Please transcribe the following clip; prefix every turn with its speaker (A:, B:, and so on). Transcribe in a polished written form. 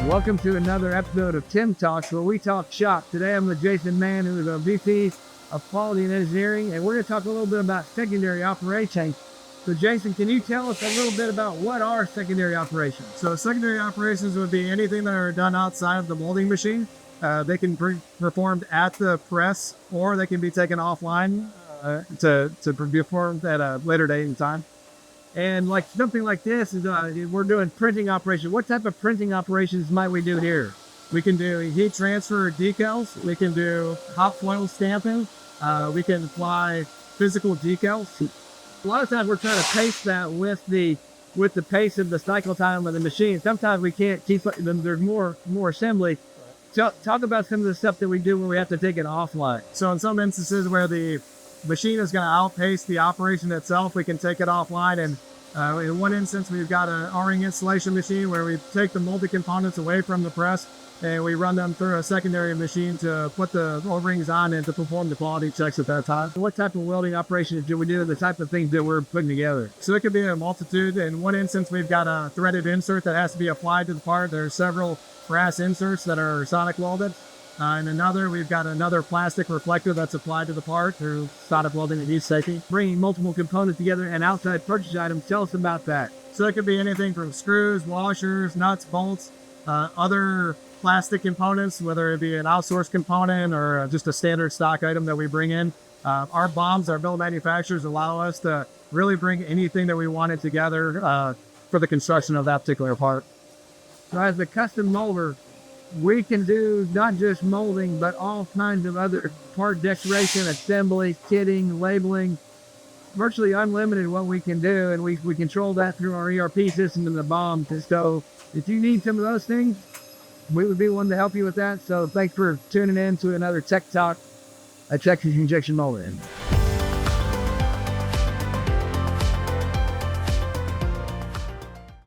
A: Welcome to another episode of Tim Talks, where we talk shop. Today I'm with Jason Mann, who is a VP of Quality and Engineering, and we're going to talk a little bit about secondary operations. So Jason, can you tell us a little bit about what are secondary operations?
B: So secondary operations would be anything that are done outside of the molding machine. They can be performed at the press, or they can be taken offline to be performed at a later date and time.
A: And like something like this is we're doing printing operations. What type of printing operations might we do here?
B: We can do heat transfer decals. We can do hot foil stamping. We can apply physical decals.
A: A lot of times we're trying to pace that with the pace of the cycle time of the machine. Sometimes we can't keep up. There's more assembly. Talk about some of the stuff that we do when we have to take it offline.
B: So in some instances where the machine is going to outpace the operation itself, we can take it offline. And in one instance, we've got an O-ring installation machine where we take the molded components away from the press and we run them through a secondary machine to put the O-rings on and to perform the quality checks at that time.
A: What type of welding operations do we do? The type of things that we're putting together?
B: So it could be a multitude. In one instance, we've got a threaded insert that has to be applied to the part. There are several brass inserts that are sonic welded. In another, we've got another plastic reflector that's applied to the part through sonic welding and heat safety.
A: Bringing multiple components together and outside purchase items. Tell us about that.
B: So it could be anything from screws, washers, nuts, bolts, other plastic components, whether it be an outsourced component or just a standard stock item that we bring in. Our BOMs, our bill of manufacturers, allow us to really bring anything that we wanted together for the construction of that particular part.
A: So as a custom molder, we can do not just molding, but all kinds of other part decoration, assembly, kitting, labeling, virtually unlimited what we can do. And we control that through our ERP system and the BOM. So if you need some of those things, we would be one to help you with that. So thanks for tuning in to another Tech Talk at Texas Injection Molding.